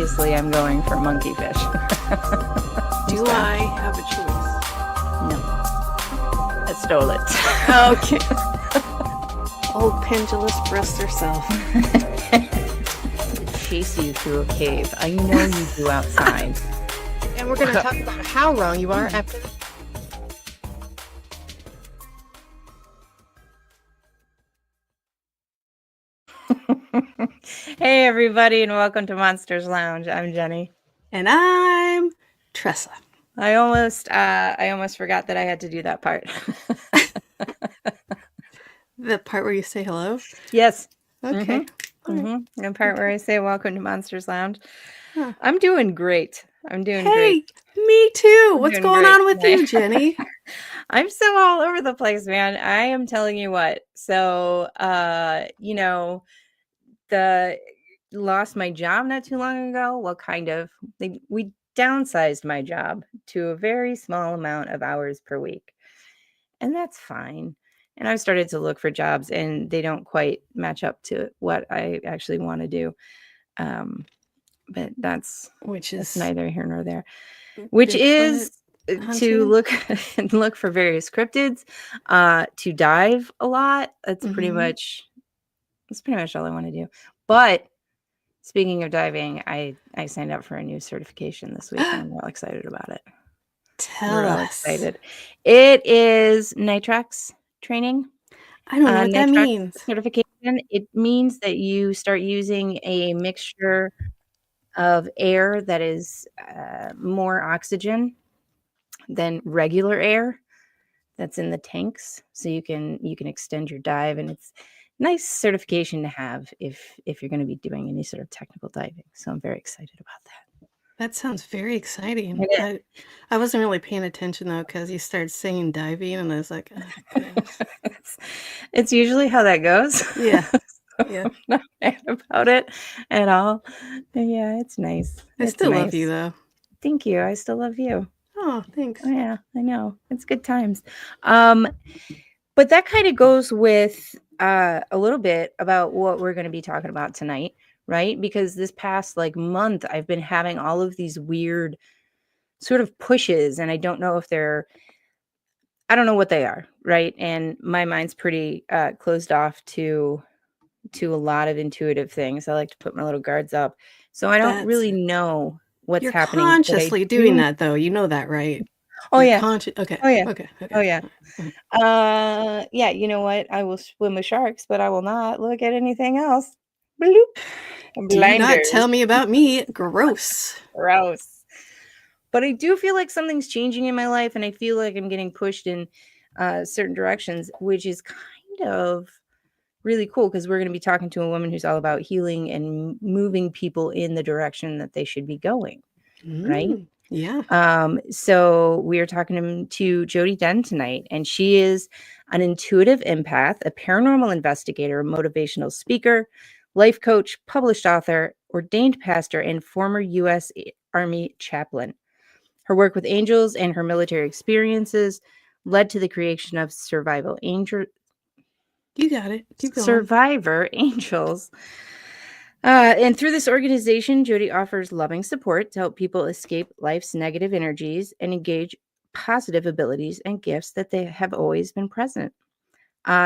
obviously I'm going for monkeyfish. Do I have a choice? No. I stole it. Okay. Old pendulous breast herself. Chase you through a cave. I know you do outside. And we're going to talk about how wrong you are after this. Hey everybody, and welcome to Monsters Lounge. I'm Jeni. And I'm Tressa. I almost forgot that I had to do that part. The part where you say hello? Yes. Okay. The part where I say welcome to Monsters Lounge. Huh. I'm doing great. I'm doing Hey, great. me too. What's doing going great on with tonight. you, Jeni? I'm so all over the place, man. I am telling you what. So, lost my job not too long ago. Well, kind of. We downsized my job to a very small amount of hours per week. And that's fine. And I've started to look for jobs and they don't quite match up to what I actually want to do. But that's neither here nor there. Which is to look for various cryptids, to dive a lot. That's pretty much all I want to do. But speaking of diving, I signed up for a new certification this week and I'm real excited about it. Tell us. Excited. It is nitrox training. I don't know what that means. Certification. It means that you start using a mixture of air that is more oxygen than regular air that's in the tanks, so you can extend your dive, and it's nice certification to have if you're going to be doing any sort of technical diving. So I'm very excited about that. That sounds very exciting. I wasn't really paying attention though, because you started saying diving and I was like, oh goodness. It's usually how that goes. Yeah. Yeah. I'm not mad about it at all. Yeah, it's nice. I still love you though. Thank you. I still love you. Oh, thanks. Oh, yeah, I know. It's good times. But that kind of goes with a little bit about what we're going to be talking about tonight, right? Because this past month, I've been having all of these weird sort of pushes, and I don't know what they are, right? And my mind's pretty closed off to a lot of intuitive things. I like to put my little guards up. So I don't really know what's happening. You're consciously doing that though. You know that, right? Oh, yeah. Okay. Oh, yeah. Okay. Oh, yeah. Yeah, you know what? I will swim with sharks, but I will not look at anything else. Bloop. Do not tell me about me. Gross. Gross. But I do feel like something's changing in my life, and I feel like I'm getting pushed in certain directions, which is kind of really cool, because we're going to be talking to a woman who's all about healing and moving people in the direction that they should be going, right? Yeah. So we are talking to Jodi Dehn tonight, and she is an intuitive empath, a paranormal investigator, a motivational speaker, life coach, published author, ordained pastor, and former U.S. Army chaplain. Her work with angels and her military experiences led to the creation of Survival Angel. You got it. Keep going. Survivor Angels. And through this organization, Jodi offers loving support to help people escape life's negative energies and engage positive abilities and gifts that they have always been present.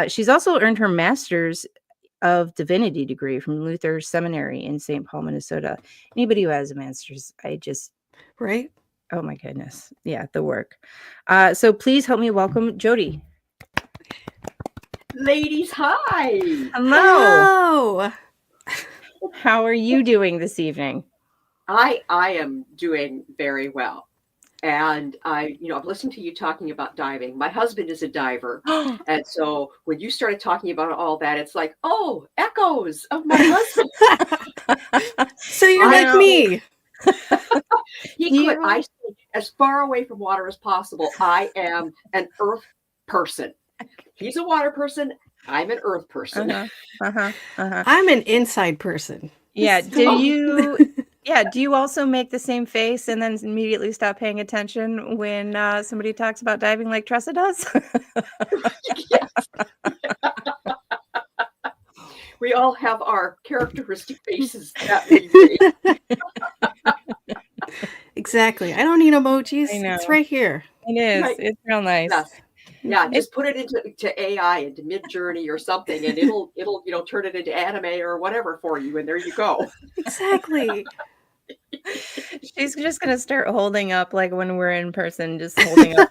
She's also earned her Master's of Divinity degree from Luther Seminary in St. Paul, Minnesota. Anybody who has a master's, right? Oh my goodness. Yeah, the work. So please help me welcome Jodi. Ladies, hi. Hello. How are you doing this evening? I am doing very well. And I've listened to you talking about diving. My husband is a diver. And so when you started talking about all that, it's like, oh, echoes of my husband. So you're like me. I stay as far away from water as possible. I am an earth person. He's a water person. I'm an earth person. I'm an inside person. Yeah. Do you also make the same face and then immediately stop paying attention when somebody talks about diving like Tressa does? We all have our characteristic faces that we make. Exactly. I don't need emojis. I It's know. right here. It is. Right. It's real nice. Yes. Yeah, It's just put it into AI, into Mid-Journey or something, and it'll turn it into anime or whatever for you, and there you go. Exactly. she's just gonna start holding up, like, when we're in person, just holding up,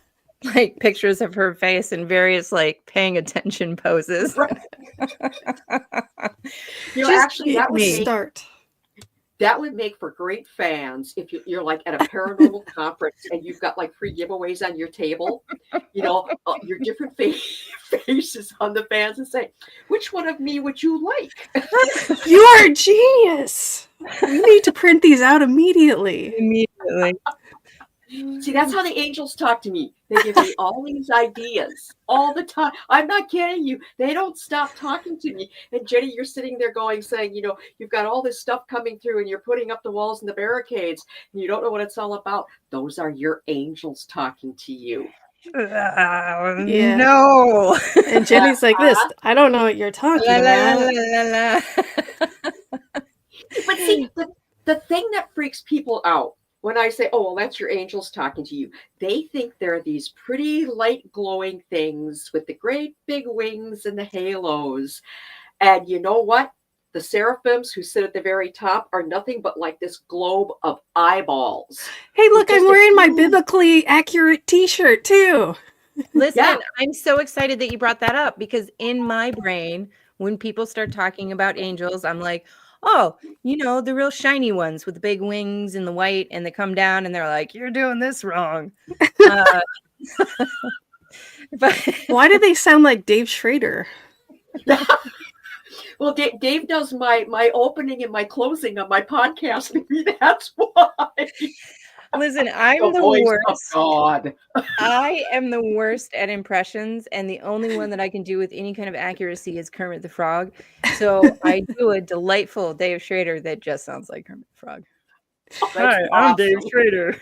like, pictures of her face in various, like, paying attention poses. Right. Just Actually, keep me. Start. that would make for great fans if you're like at a paranormal conference and you've got like free giveaways on your table, your different faces on the fans and say, which one of me would you like? You are a genius. We need to print these out immediately. Immediately. See, that's how the angels talk to me. They give me all these ideas all the time. I'm not kidding you. They don't stop talking to me. And Jeni, you're sitting there saying, you've got all this stuff coming through and you're putting up the walls and the barricades and you don't know what it's all about. Those are your angels talking to you. Yeah. No. And Jenny's like this. I don't know what you're talking La, la, la, about. la, la, la. But see, the thing that freaks people out when I say, oh, well, that's your angels talking to you, they think they're these pretty light glowing things with the great big wings and the halos. And you know what? The seraphims who sit at the very top are nothing but like this globe of eyeballs. Hey, look, Just I'm a wearing my huge- biblically accurate t-shirt too. Listen, Yeah. I'm so excited that you brought that up because in my brain, when people start talking about angels, I'm like, oh, the real shiny ones with the big wings and the white, and they come down and they're like, you're doing this wrong. But Why do they sound like Dave Schrader? Well, Dave does my opening and my closing on my podcast. Maybe that's why. listen, I'm The the voice of worst. God. I am the worst at impressions, and the only one that I can do with any kind of accuracy is Kermit the Frog. So I do a delightful Dave Schrader that just sounds like Kermit the Frog. Oh, Hi, that's I'm Dave awesome. Schrader.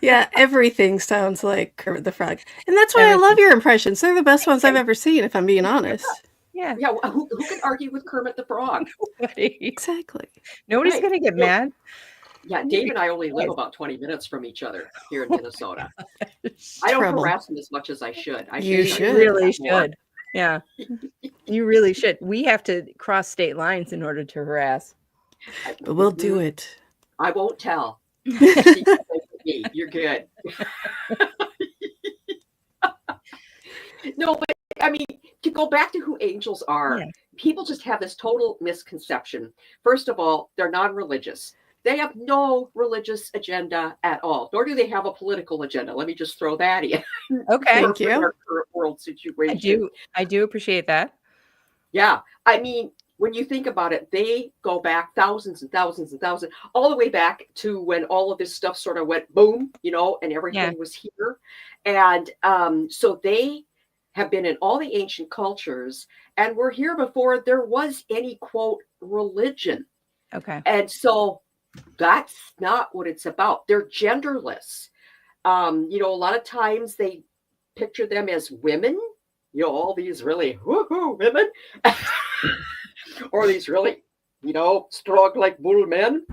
Yeah, everything sounds like Kermit the Frog. And that's why I Everything. love your impressions. They're the best ones I've ever seen, if I'm being honest. Yeah. Yeah, who can argue with Kermit the Frog? Nobody. Exactly. Nobody's Right. going to get mad. Yeah, Dave and I only live about 20 minutes from each other here in Minnesota. I don't Trouble. harass him as much as I should. You start should. doing really that more. should. Yeah. You really should. We have to cross state lines in order to harass. But we'll do it. I won't tell. You're good. No, but I mean, to go back to who angels are, people just have this total misconception. First of all, they're non-religious. They have no religious agenda at all, nor do they have a political agenda. Let me just throw that in. Okay. Thank you. Our current world situation. I do appreciate that. Yeah. I mean, when you think about it, they go back thousands and thousands and thousands, all the way back to when all of this stuff sort of went boom, and everything was here. And so they have been in all the ancient cultures and were here before there was any, quote, religion. Okay. And so that's not what it's about. They're genderless. A lot of times they picture them as women, all these really woohoo women, or these really, strong like bull men.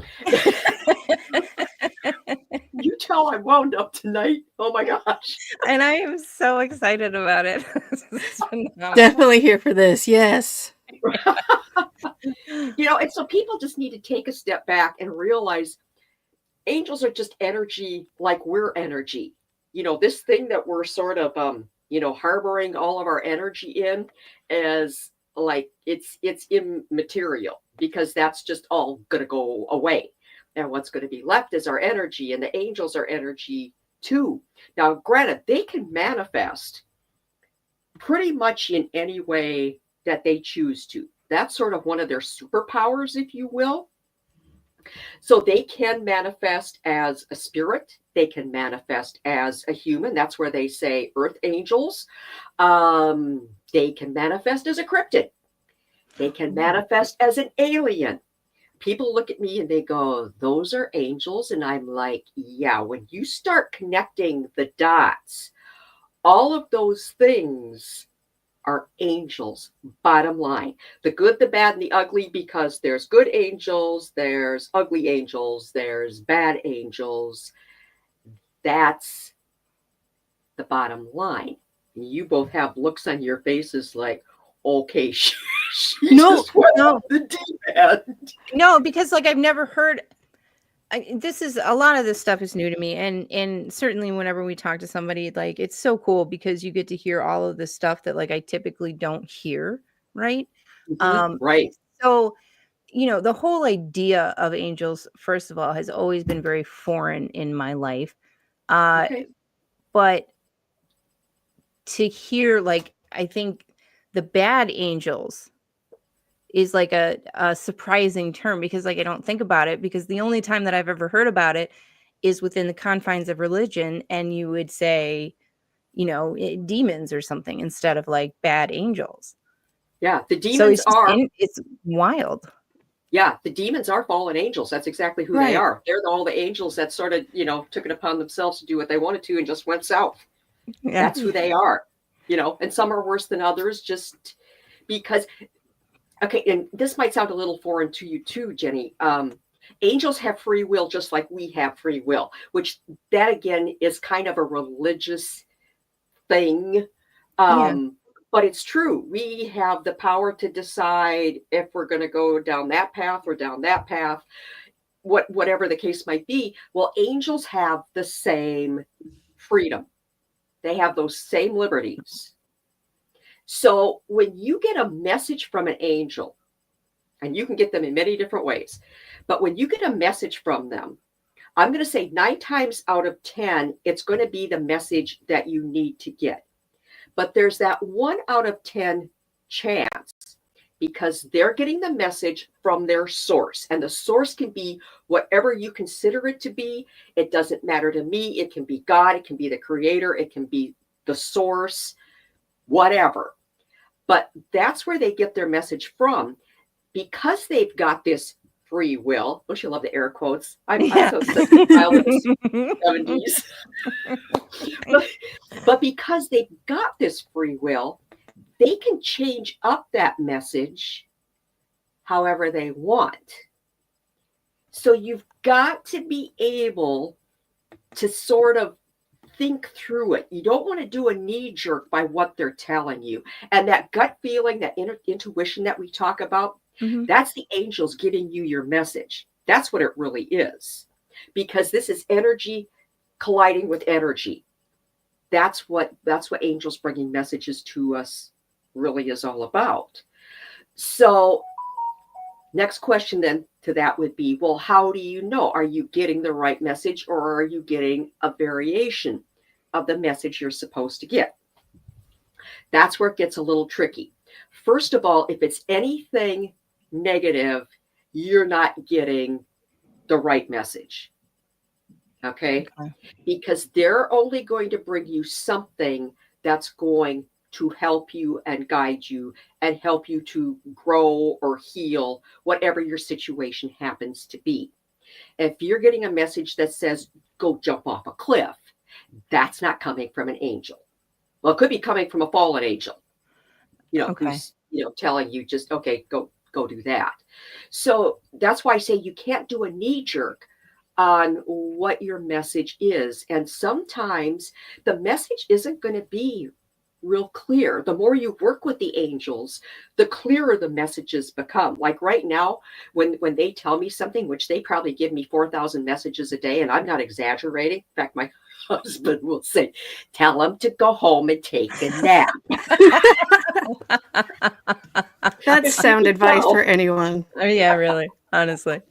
You tell I'm wound up tonight. Oh my gosh. And I am so excited about it. Definitely here for this. Yes. And so people just need to take a step back and realize angels are just energy like we're energy. This thing that we're sort of, harboring all of our energy in is like it's immaterial because that's just all going to go away. And what's going to be left is our energy, and the angels are energy too. Now, granted, they can manifest pretty much in any way that they choose to. That's sort of one of their superpowers, if you will. So they can manifest as a spirit. They can manifest as a human. That's where they say earth angels. They can manifest as a cryptid. They can manifest as an alien. People look at me and they go, those are angels. And I'm like, yeah, when you start connecting the dots, all of those things are angels, bottom line. The good, the bad, and the ugly, because there's good angels, there's ugly angels, there's bad angels. That's the bottom line. You both have looks on your faces like, okay, she No, just went no. off the deep end. No, because like I've never heard. This is a lot of this stuff is new to me, and certainly whenever we talk to somebody, like it's so cool because you get to hear all of this stuff that like I typically don't hear, right? Um, Right. so the whole idea of angels, first of all, has always been very foreign in my life. Uh, Okay. but to hear like I think the bad angels is like a surprising term because like I don't think about it because the only time that I've ever heard about it is within the confines of religion, and you would say, demons or something instead of like bad angels. Yeah. The So demons are, it's wild. yeah, the demons are fallen angels. That's exactly who they Right. are. They're all the angels that sort of, took it upon themselves to do what they wanted to and just went south. Yeah. That's who they are, and some are worse than others just because, okay, and this might sound a little foreign to you too, Jeni. Angels have free will just like we have free will, which that again is kind of a religious thing. Yeah. But it's true. We have the power to decide if we're going to go down that path or down that path, whatever the case might be. Well, angels have the same freedom. They have those same liberties. So when you get a message from an angel, and you can get them in many different ways, but when you get a message from them, I'm going to say 9 times out of 10, it's going to be the message that you need to get. But there's that 1 out of 10 chance because they're getting the message from their source. And the source can be whatever you consider it to be. It doesn't matter to me. It can be God. It can be the creator. It can be the source, whatever. But that's where they get their message from because they've got this free will. Don't you love the air quotes? I'm so sick of the 70s. But because they've got this free will, they can change up that message however they want. So you've got to be able to sort of think through it. You don't want to do a knee jerk by what they're telling you. And that gut feeling, that intuition that we talk about, that's the angels giving you your message. That's what it really is. Because this is energy colliding with energy. That's what angels bringing messages to us really is all about. So next question then to that would be, well, how do you know? Are you getting the right message or are you getting a variation of the message you're supposed to get? That's where it gets a little tricky. First of all, if it's anything negative, you're not getting the right message. Okay? Because they're only going to bring you something that's going to help you and guide you and help you to grow or heal whatever your situation happens to be. If you're getting a message that says, go jump off a cliff, that's not coming from an angel. Well, it could be coming from a fallen angel, who's, telling you just, okay, go do that. So that's why I say you can't do a knee jerk on what your message is. And sometimes the message isn't going to be real clear. The more you work with the angels, the clearer the messages become. Like right now, when they tell me something, which they probably give me 4,000 messages a day, and I'm not exaggerating. In fact, my husband will say, tell him to go home and take a nap. That's sound advice for anyone. Oh, yeah, really, honestly.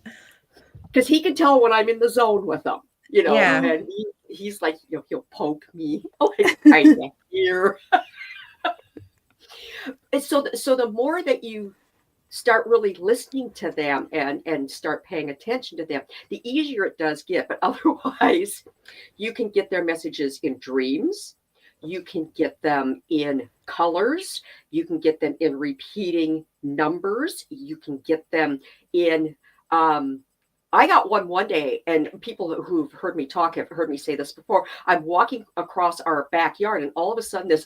Because he can tell when I'm in the zone with him, Yeah. and he's like, he'll poke me like right here. And so the more that you start really listening to them and start paying attention to them, the easier it does get. But otherwise, you can get their messages in dreams. You can get them in colors. You can get them in repeating numbers. You can get them in I got one day, and people who've heard me talk have heard me say this before. I'm walking across our backyard, and all of a sudden, this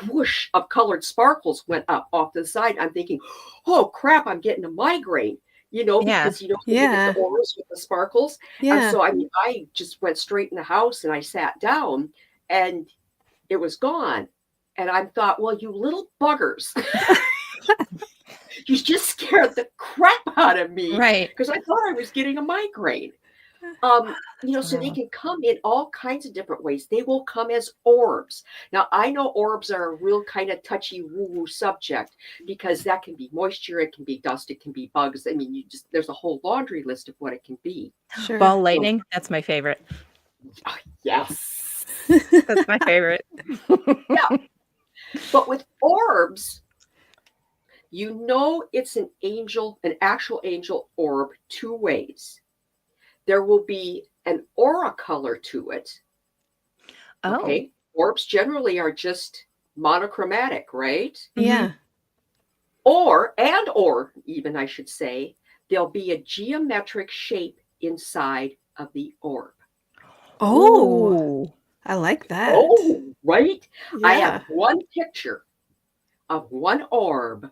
whoosh of colored sparkles went up off to the side. I'm thinking, oh crap, I'm getting a migraine, Yeah. because you get the Yeah. auras with the sparkles. And Yeah. so, I mean, I just went straight in the house and I sat down, and it was gone. And I thought, well, you little buggers. You just scared the crap out of me Right. because I thought I was getting a migraine. So they Wow. can come in all kinds of different ways. They will come as orbs. Now, I know orbs are a real kind of touchy woo-woo subject because that can be moisture, it can be dust, it can be bugs. I mean, there's a whole laundry list of what it can be. Sure. Ball So, lightning, that's my favorite. yes. That's my favorite. Yeah. But with orbs, it's an actual angel orb two ways. There will be an aura color to it. Oh. Okay. Orbs generally are just monochromatic, right? Yeah. Or even I should say, there'll be a geometric shape inside of the orb. Oh, Oh. I like that. Oh, right? I Yeah. have one picture of one orb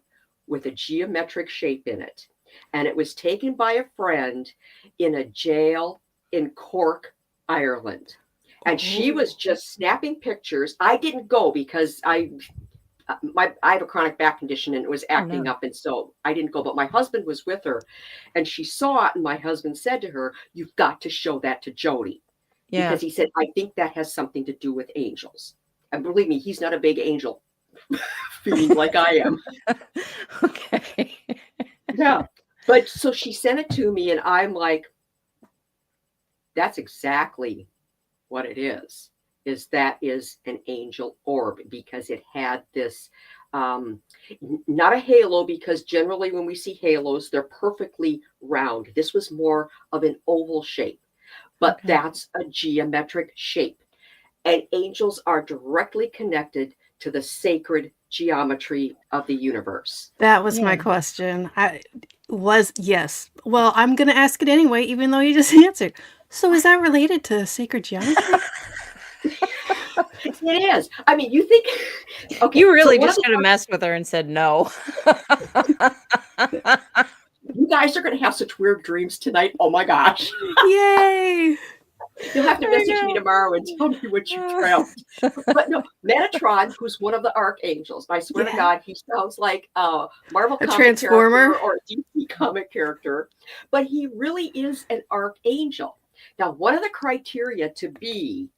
with a geometric shape in it. And it was taken by a friend in a jail in Cork, Ireland. And she was just snapping pictures. I didn't go because I have a chronic back condition and it was acting no. up. And so I didn't go, but my husband was with her and she saw it. And my husband said to her, "You've got to show that to Jodi." Yeah. Because he said, "I think that has something to do with angels." And believe me, he's not a big angel fiend like I am. Okay. Yeah. But so she sent it to me and I'm like, that's exactly what it is that is an angel orb because it had this, not a halo, because generally when we see halos, they're perfectly round. This was more of an oval shape, but Okay. that's a geometric shape. And angels are directly connected to the sacred geometry of the universe. That was my Yeah. question. Yes. Well, I'm going to ask it anyway, even though you just answered. So is that related to sacred geometry? It is. I mean, you think, okay, You really one of just should have messed with her and said no. you guys are going to have such weird dreams tonight. Oh my gosh. Yay! You'll have to I message me know. tomorrow and tell me what you dreamt. But no, Metatron, who's one of the archangels, I swear to Yeah. God, he sounds like a Marvel A comic transformer? character or a DC comic character, but he really is an archangel. Now, one of the criteria to be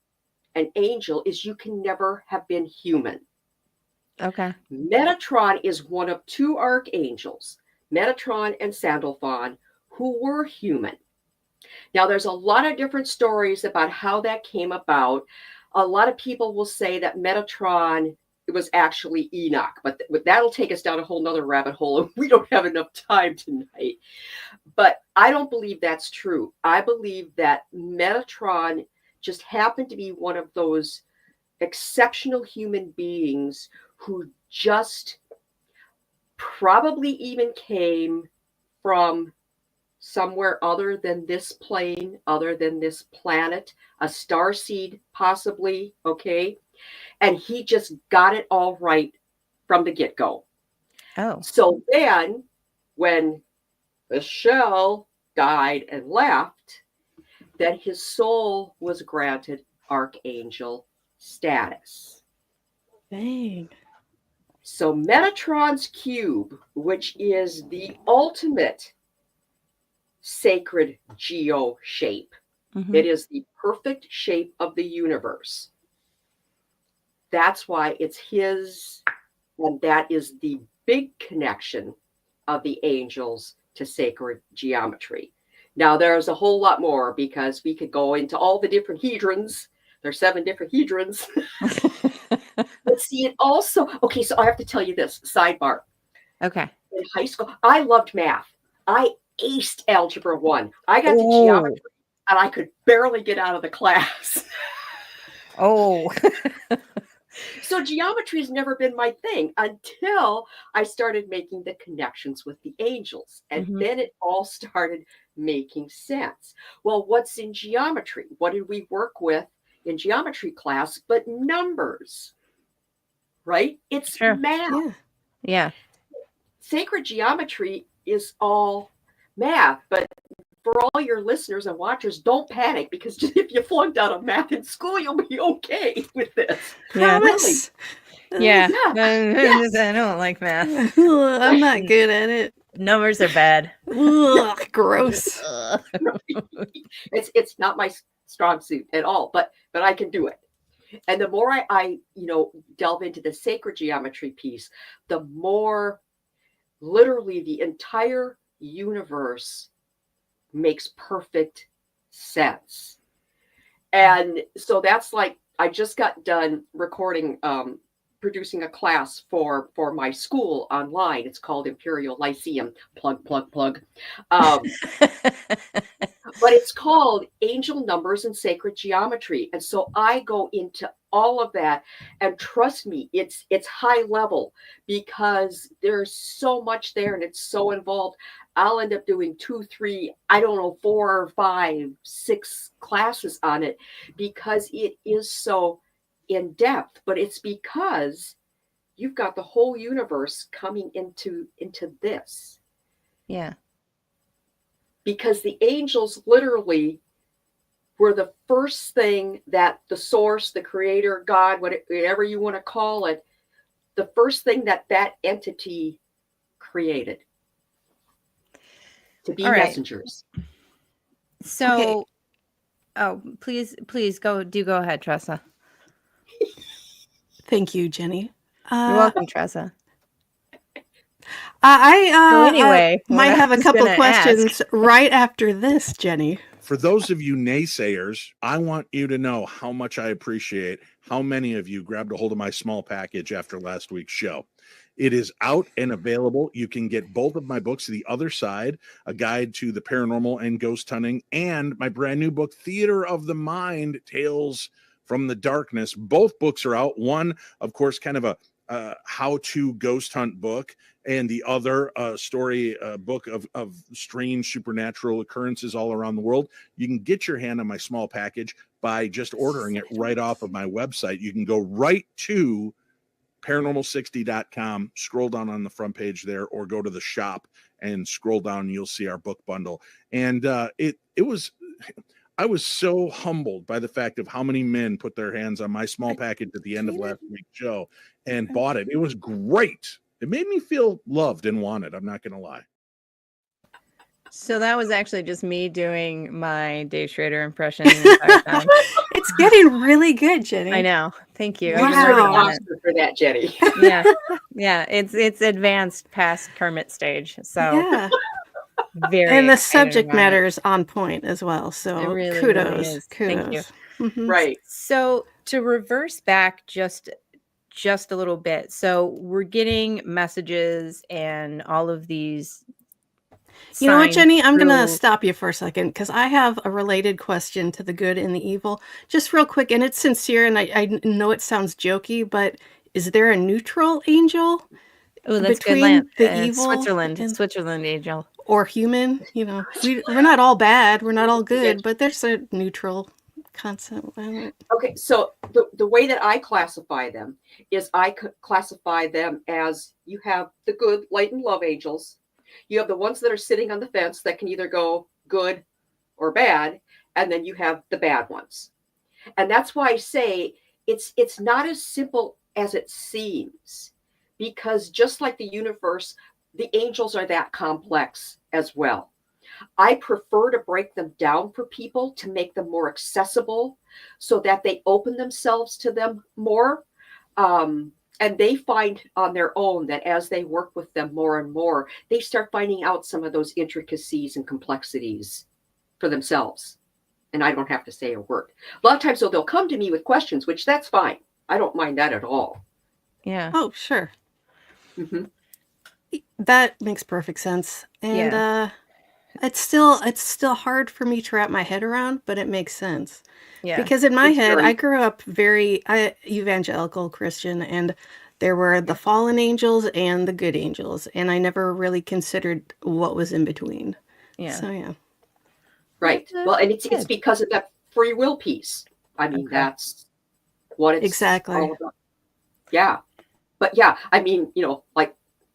an angel is you can never have been human. Okay. Metatron is one of two archangels, Metatron and Sandalphon, who were human. Now, there's a lot of different stories about how that came about. A lot of people will say that Metatron was actually Enoch, but that'll take us down a whole nother rabbit hole, and we don't have enough time tonight. But I don't believe that's true. I believe that Metatron just happened to be one of those exceptional human beings who just probably even came from somewhere other than this plane, other than this planet, a starseed possibly, okay? And he just got it all right from the get-go. Oh. So then when the shell died and left, then his soul was granted archangel status. Dang. So Metatron's cube, which is the ultimate sacred geo shape. Mhm. It is the perfect shape of the universe. That's why it's his, and that is the big connection of the angels to sacred geometry. Now, there's a whole lot more because we could go into all the different hedrons. There's 7 different hedrons. But see, it also, okay, so I have to tell you this, sidebar. Okay. In high school, I loved math. I aced Algebra 1. I got to Oh. geometry, and I could barely get out of the class. Oh. So So geometry has never been my thing until I started making the connections with the angels. And then it all started making sense. Well, what's in geometry? What did we work with in geometry class but numbers? Right? It's math. Yeah. Yeah. Sacred geometry is all math, but for all your listeners and watchers, don't panic, because if you flunked out of math in school, you'll be okay with this. Yeah. Promise. Yeah. Yes. I don't like math. I'm not good at it. Numbers are bad. Ugh, gross. It's not my strong suit at all, but I can do it. And the more I delve into the sacred geometry piece, the more literally the entire universe makes perfect sense. And so that's like, I just got done recording, producing a class for my school online. It's called Imperial Lyceum. Plug. But it's called Angel Numbers and Sacred Geometry. And so I go into all of that, and trust me, it's high level, because there's so much there and it's so involved. I'll end up doing 2, 3, I don't know, 4, 5, 6 classes on it, because it is so in depth. But it's because you've got the whole universe coming into this. Yeah. Because the angels literally were the first thing that the source, the creator, God, whatever you want to call it, the first thing that entity created to be messengers. So, oh, please go ahead, Tressa. Thank you, Jeni. You're welcome, Tressa. I might have a couple questions right after this, Jeni. For those of you naysayers, I want you to know how much I appreciate how many of you grabbed a hold of my small package after last week's show. It is out and available. You can get both of my books, The Other Side, A Guide to the Paranormal and Ghost Hunting, and my brand new book, Theater of the Mind, Tales from the Darkness. Both books are out. One, of course, kind of a how-to ghost hunt book, and the other story book of strange supernatural occurrences all around the world. You can get your hand on my small package by just ordering it right off of my website. You can go right to paranormal60.com, scroll down on the front page there, or go to the shop and scroll down and you'll see our book bundle. And I was so humbled by the fact of how many men put their hands on my small package at the end of last week's show and bought it. It was great. It made me feel loved and wanted. I'm not going to lie. So that was actually just me doing my Dave Schrader impression the entire time. It's getting really good, Jeni. I know. Thank you. You deserve an Oscar for that, Jeni. Yeah. It's advanced past Kermit stage. So yeah. And the subject matter is on point as well. So really, kudos. Really is. Kudos. Thank you. Mm-hmm. Right. So to reverse back just a little bit. So we're getting messages and all of these. You know what, Jeni? I'm going to stop you for a second, because I have a related question to the good and the evil. Just real quick, and it's sincere, and I know it sounds jokey, but is there a neutral angel between the evil? Switzerland angel. Or human? You know, we're not all bad, we're not all good, but there's a neutral concept. Okay, so the way that I classify them is I classify them as, you have the good light and love angels. You have the ones that are sitting on the fence that can either go good or bad, and then you have the bad ones. And that's why I say it's not as simple as it seems, because just like the universe, the angels are that complex as well. I prefer to break them down for people to make them more accessible so that they open themselves to them more. And they find on their own that as they work with them more and more, they start finding out some of those intricacies and complexities for themselves. And I don't have to say a word. A lot of times, they'll come to me with questions, which that's fine. I don't mind that at all. Yeah. Oh, sure. Mm-hmm. That makes perfect sense. And It's still hard for me to wrap my head around, but it makes sense. Yeah. Because in my It's head, very I grew up very evangelical Christian, and there were the fallen angels and the good angels, and I never really considered what was in between. Yeah. So yeah. right. Well, and it's good. because of that free will piece. I mean, Okay. that's what it's Exactly. all about. Yeah. But yeah, I mean,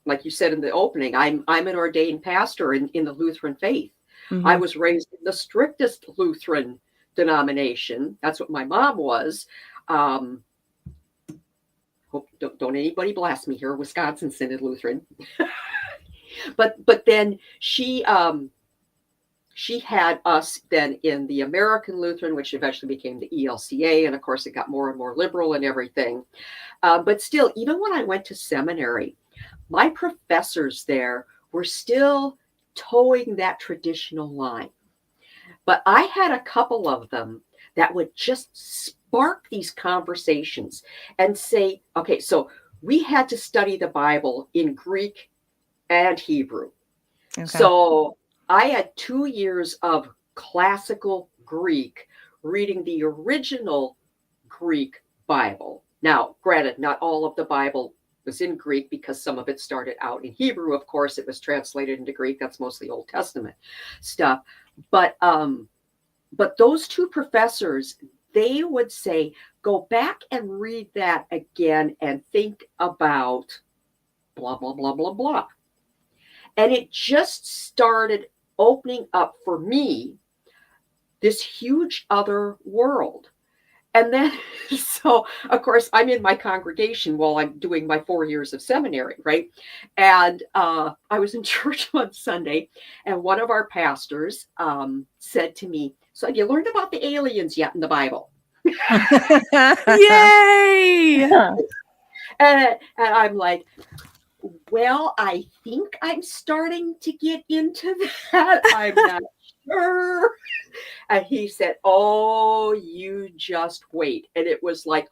like you said in the opening, I'm an ordained pastor in the Lutheran faith. I Mhm. was raised in the strictest Lutheran denomination. That's what my mom was. Hope don't anybody blast me here. Wisconsin Synod Lutheran. but then she had us then in the American Lutheran, which eventually became the ELCA, and of course it got more and more liberal and everything. But still, even when I went to seminary, my professors there were still towing that traditional line. But I had a couple of them that would just spark these conversations and say, okay, so we had to study the Bible in Greek and Hebrew. Okay. So I had 2 years of classical Greek reading the original Greek Bible. Now, granted, not all of the Bible was in Greek because some of it started out in Hebrew. Of course, it was translated into Greek. That's mostly Old Testament stuff. But those two professors, they would say, go back and read that again and think about blah, blah, blah, blah, blah. And it just started opening up for me this huge other world. And then, so of course, I'm in my congregation while I'm doing my 4 years of seminary, right? And I was in church one Sunday, and one of our pastors said to me, so have you learned about the aliens yet in the Bible? Yay! And I'm like, well, I think I'm starting to get into that. I'm not sure. And he said, oh, you just wait. And it was like,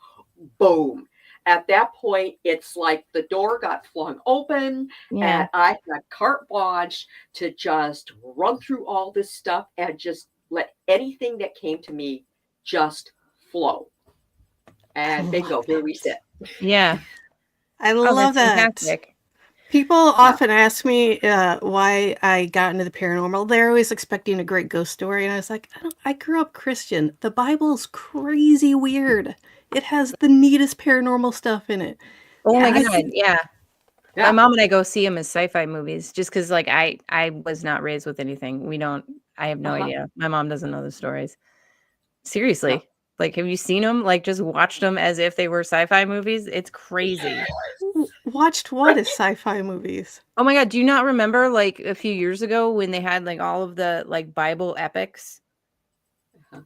boom. At that point, it's like the door got flung open, Yeah. and I had carte blanche to just run through all this stuff and just let anything that came to me just flow. And bingo, here we sit. Yeah. I Oh, love that's that. fantastic. People often ask me why I got into the paranormal. They're always expecting a great ghost story, and I was like, I grew up Christian. The Bible's crazy weird. It has the neatest paranormal stuff in it. Oh my I God. think- Yeah. Yeah. My mom and I go see them as sci-fi movies just because like I was not raised with anything. I have no idea. My mom doesn't know the stories. Seriously. Yeah. Like, have you seen them? Like, just watched them as if they were sci-fi movies? It's crazy. Watched what as sci-fi movies? Oh my God. Do you not remember like a few years ago when they had like all of the like Bible epics?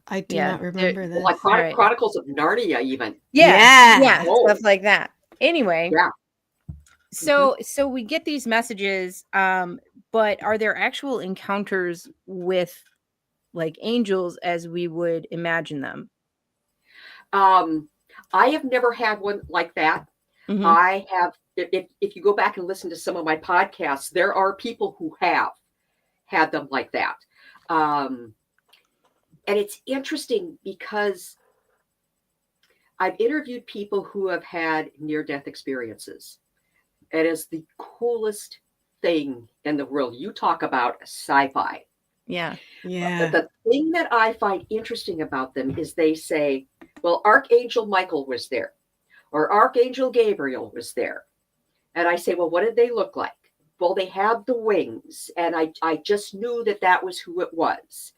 I do Yeah. not remember this. Like All right. Chronicles of Narnia, even. Yeah. Yeah. Oh. Stuff like that. Anyway. Yeah. So we get these messages, but are there actual encounters with like angels as we would imagine them? I have never had one like that. Mhm. I have, if you go back and listen to some of my podcasts, there are people who have had them like that. And it's interesting because I've interviewed people who have had near-death experiences. It is the coolest thing in the world. You talk about sci-fi. Yeah. Yeah. The thing that I find interesting about them is they say, well, Archangel Michael was there, or Archangel Gabriel was there. And I say, well, what did they look like? Well, they had the wings. And I just knew that was who it was.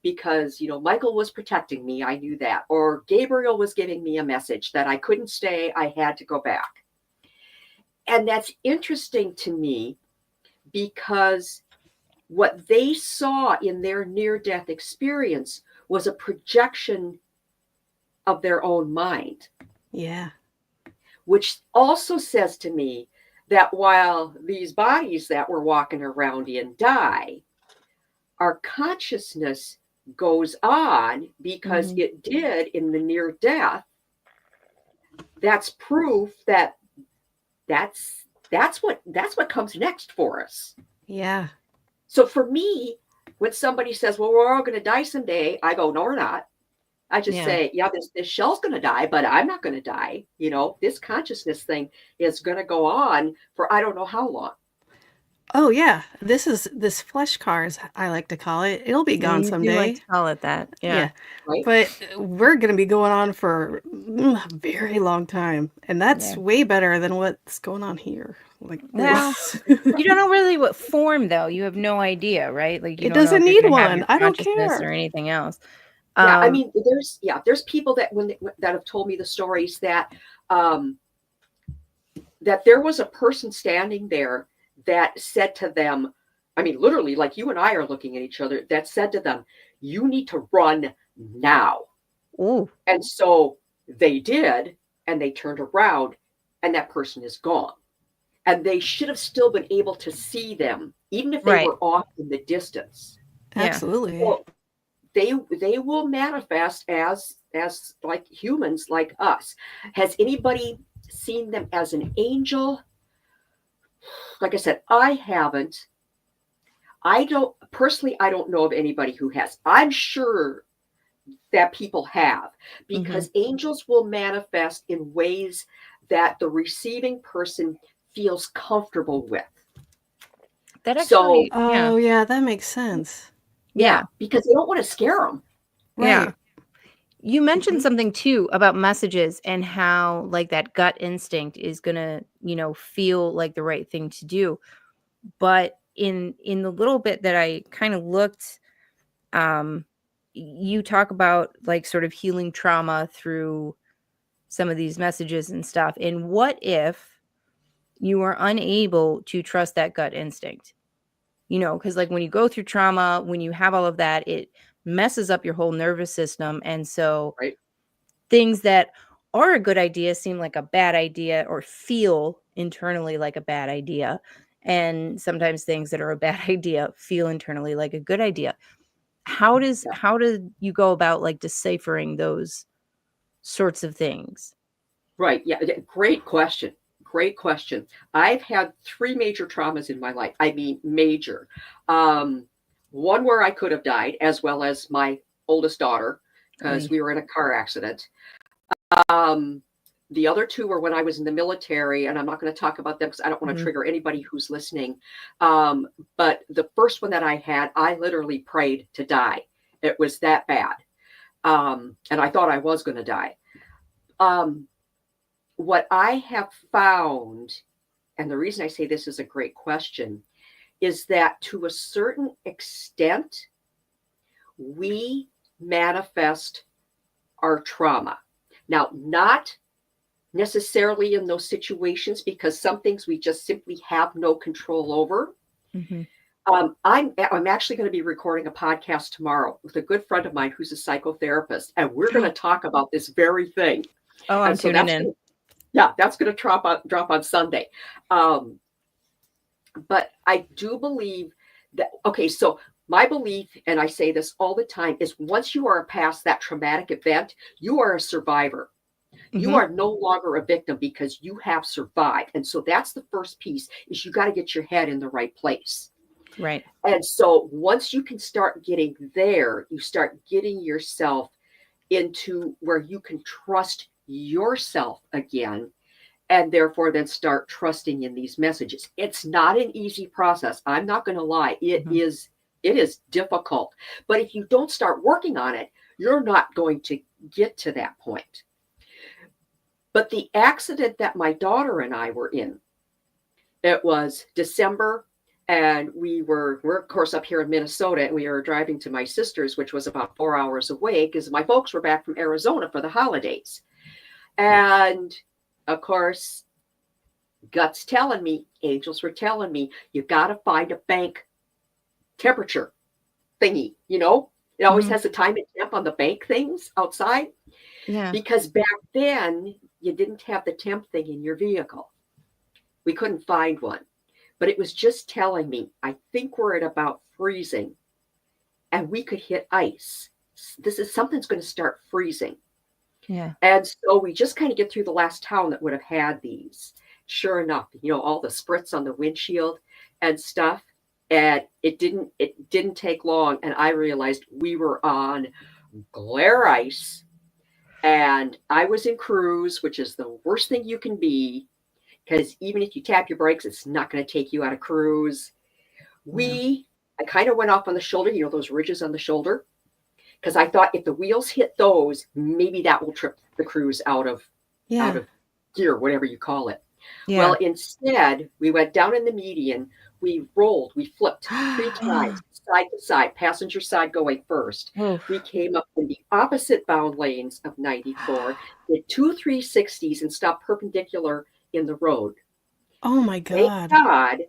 Because, Michael was protecting me. I knew that. Or Gabriel was giving me a message that I couldn't stay. I had to go back. And that's interesting to me because what they saw in their near-death experience was a projection of their own mind. Yeah. Which also says to me that while these bodies that we're walking around in die, our consciousness goes on because it did in the near death. That's proof that that's what comes next for us. Yeah. So for me, when somebody says, well, we're all going to die someday, I go, no, we're not. I just say, yeah, this shell's going to die, but I'm not going to die. You know, this consciousness thing is going to go on for I don't know how long. Oh yeah, this flesh car, as I like to call it. It'll be gone You do like someday. to call it that. Yeah. Right. But we're going to be going on for a very long time, and that's way better than what's going on here. Like Well, this. you don't know really what form, though. You have no idea, right? Like you It don't know if doesn't you're need going to have one. your I don't consciousness care. or anything else. Yeah, I mean, there's people that that have told me the stories that that there was a person standing there that said to them, I mean, literally, like you and I are looking at each other, that said to them, you need to run now. Ooh. And so they did, and they turned around, and that person is gone. And they should have still been able to see them, even if they were off in the distance. Absolutely. Well, they will manifest as like humans like us. Has anybody seen them as an angel? Like I said, I haven't. I don't know of anybody who has. I'm sure that people have, because angels will manifest in ways that the receiving person feels comfortable with. That actually, oh yeah, that makes sense. Yeah, because they don't want to scare them. Right. Yeah. You mentioned something too about messages and how like that gut instinct is going to, you know, feel like the right thing to do. But in the little bit that I kind of looked, you talk about like sort of healing trauma through some of these messages and stuff. And what if you are unable to trust that gut instinct? You know, because like when you go through trauma, when you have all of that, it messes up your whole nervous system. And so things that are a good idea seem like a bad idea or feel internally like a bad idea. And sometimes things that are a bad idea feel internally like a good idea. How do you go about like deciphering those sorts of things? Right. Yeah. Great question. Great question. I've had 3 major traumas in my life. I mean, major. One where I could have died, as well as my oldest daughter, because we were in a car accident. The other 2 were when I was in the military, and I'm not going to talk about them because I don't want to trigger anybody who's listening. But the first one that I had, I literally prayed to die. It was that bad. And I thought I was going to die. What I have found, and the reason I say this is a great question, is that to a certain extent, we manifest our trauma. Now, not necessarily in those situations, because some things we just simply have no control over. I'm actually going to be recording a podcast tomorrow with a good friend of mine who's a psychotherapist, and we're going to talk about this very thing. Oh, I'm tuning in. That's going to drop on Sunday. But I do believe that, so my belief, and I say this all the time, is once you are past that traumatic event, you are a survivor. You are no longer a victim because you have survived. And so that's the first piece, is you got to get your head in the right place. Right. And so once you can start getting there, you start getting yourself into where you can trust yourself again, and therefore then start trusting in these messages. It's not an easy process. I'm not going to lie. It is difficult. But if you don't start working on it, you're not going to get to that point. But the accident that my daughter and I were in, it was December, and we're of course up here in Minnesota, and we were driving to my sister's, which was about 4 hours away, because my folks were back from Arizona for the holidays. And of course, guts telling me, angels were telling me, you got to find a bank temperature thingy. You know, it always has a time and temp on the bank things outside. Yeah. Because back then, you didn't have the temp thing in your vehicle. We couldn't find one. But it was just telling me, I think we're at about freezing, and we could hit ice. Something's going to start freezing. Yeah. And so we just kind of get through the last town that would have had these. Sure enough, you know, all the spritz on the windshield and stuff. And it didn't take long, and I realized we were on glare ice, and I was in cruise, which is the worst thing you can be, because even if you tap your brakes, it's not going to take you out of cruise. I kind of went off on the shoulder, those ridges on the shoulder, because I thought if the wheels hit those, maybe that will trip the cruise out of gear, whatever you call it. Yeah. Well, instead, we went down in the median. We rolled, we flipped 3 times, side to side, passenger side going first. We came up in the opposite bound lanes of 94, did 2 360s, and stopped perpendicular in the road. Oh my God. Thank God,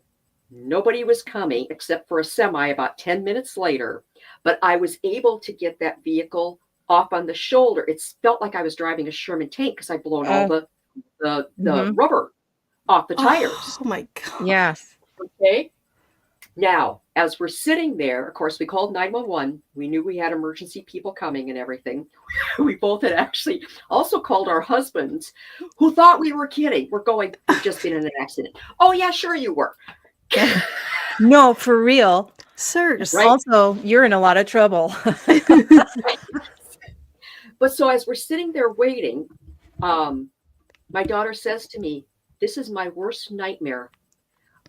nobody was coming except for a semi about 10 minutes later. But I was able to get that vehicle off on the shoulder. It felt like I was driving a Sherman tank because I'd blown all the rubber off the tires. Oh my God. Yes. Okay. Now, as we're sitting there, of course, we called 911. We knew we had emergency people coming and everything. We both had actually also called our husbands, who thought we were kidding. We're going, we've just been in an accident. Oh, yeah, sure you were. No, for real. Sirs. Right? Also, you're in a lot of trouble. But so as we're sitting there waiting, my daughter says to me, "This is my worst nightmare.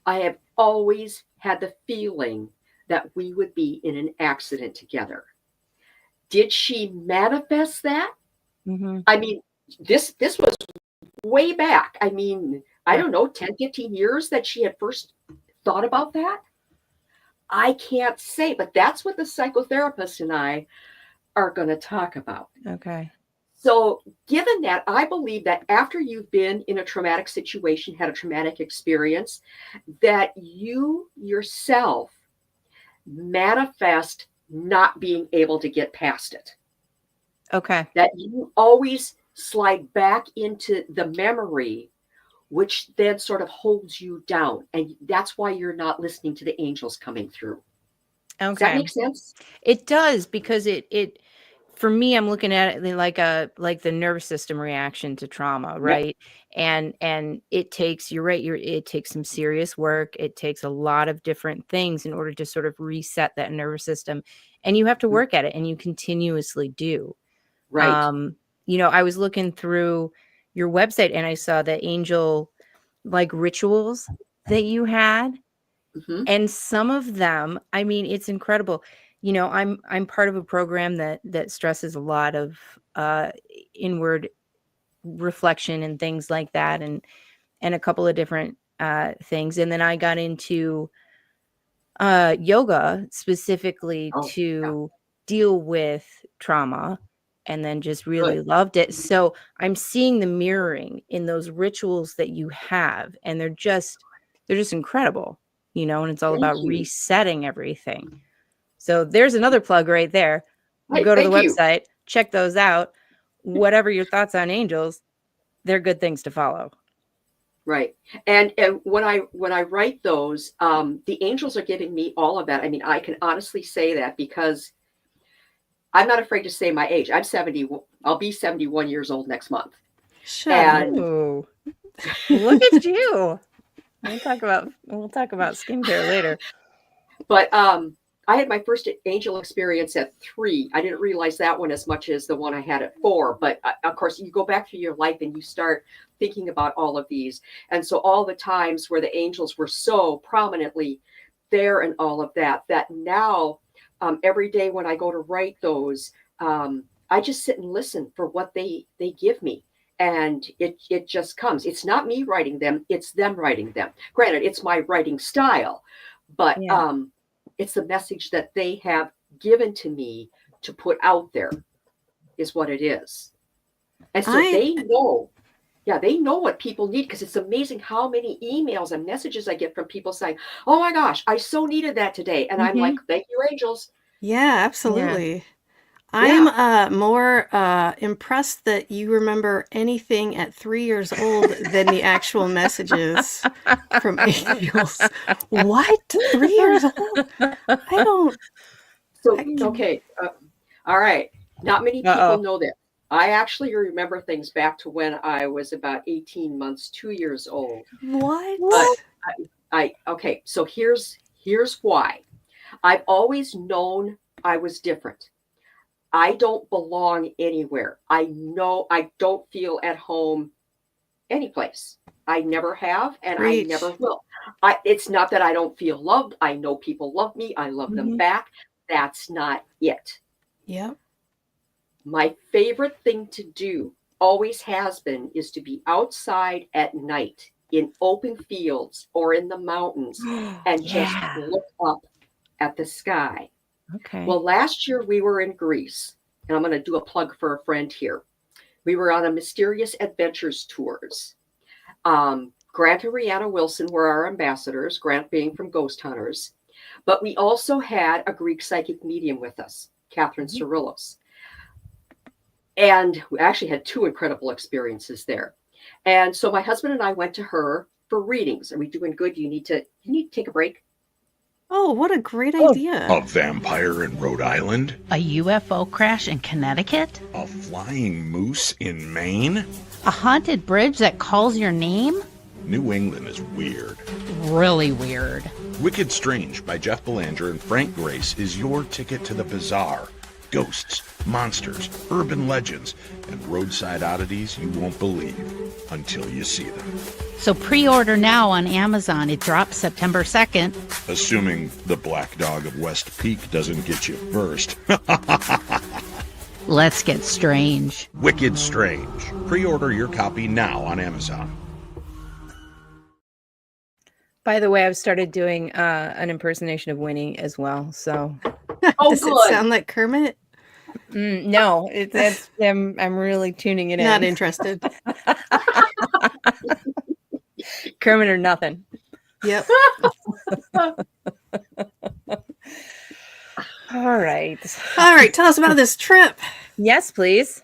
I have always had the feeling that we would be in an accident together." Did she manifest that? Mm-hmm. I mean, this was way back. I mean, I don't know, 10, 15 years that she had first thought about that. I can't say, but that's what the psychotherapist and I are going to talk about. Okay. So given that, I believe that after you've been in a traumatic situation, had a traumatic experience, that you yourself manifest not being able to get past it. Okay. That you always slide back into the memory, which then sort of holds you down. And that's why you're not listening to the angels coming through. Okay. Does that make sense? It does, because it for me, I'm looking at it like the nervous system reaction to trauma, right? Yep. And it takes, you're right, it takes some serious work. It takes a lot of different things in order to sort of reset that nervous system. And you have to work at it, and you continuously do. Right. I was looking through your website, and I saw the angel rituals that you had. Mm-hmm. And some of them, I mean, it's incredible. I'm part of a program that stresses a lot of inward reflection and things like that, and a couple of different things. And then I got into yoga specifically to deal with trauma, and then just really loved it. So I'm seeing the mirroring in those rituals that you have, and they're just incredible, and it's all about resetting everything. So there's another plug right there. Go to the website, check those out. Whatever your thoughts on angels, they're good things to follow. Right. And when I write those, the angels are giving me all of that. I mean, I can honestly say that because I'm not afraid to say my age. I'm 70. I'll be 71 years old next month. Sure. And look at you. We'll talk about skincare later. But I had my first angel experience at 3. I didn't realize that one as much as the one I had at 4. But of course, you go back through your life and you start thinking about all of these. And so all the times where the angels were so prominently there and all of that, that now every day when I go to write those, I just sit and listen for what they give me. And it just comes. It's not me writing them. It's them writing them. Granted, it's my writing style, but it's the message that they have given to me to put out there is what it is. And so they know. Yeah, they know what people need, because it's amazing how many emails and messages I get from people saying, "Oh my gosh, I so needed that today." And I'm like, "Thank you, angels." Yeah, absolutely. Yeah. I'm more impressed that you remember anything at 3 years old than the actual messages from angels. What? 3 years old? I don't. So, okay. All right. Not many people know that. I actually remember things back to when I was about 18 months, 2 years old. What? But okay. So here's Here's why. I've always known I was different. I don't belong anywhere. I know I don't feel at home anyplace. I never have, and I Preach. never will. It's not that I don't feel loved. I know people love me. I love them back. That's not it. Yep. My favorite thing to do, always has been, is to be outside at night in open fields or in the mountains and just look up at the sky. Okay. Well, last year we were in Greece, and I'm going to do a plug for a friend here. We were on a Mysterious Adventures tours. Grant and Rihanna Wilson were our ambassadors, Grant being from Ghost Hunters. But we also had a Greek psychic medium with us, Catherine Cyrillos. And we actually had 2 incredible experiences there. And so my husband and I went to her for readings. Are we doing good? You need to take a break? Oh, what a great idea. A vampire in Rhode Island? A UFO crash in Connecticut? A flying moose in Maine? A haunted bridge that calls your name? New England is weird. Really weird. Wicked Strange by Jeff Belanger and Frank Grace is your ticket to the bizarre. Ghosts, monsters, urban legends, and roadside oddities you won't believe until you see them. So pre-order now on Amazon. It drops September 2nd. Assuming the Black Dog of West Peak doesn't get you first. Let's get strange. Wicked Strange. Pre-order your copy now on Amazon. By the way, I've started doing an impersonation of Winnie as well. So, Does it sound like Kermit? no, I'm really tuning it in. Not interested. Kermit or nothing. Yep. All right. All right. Tell us about this trip. Yes, please.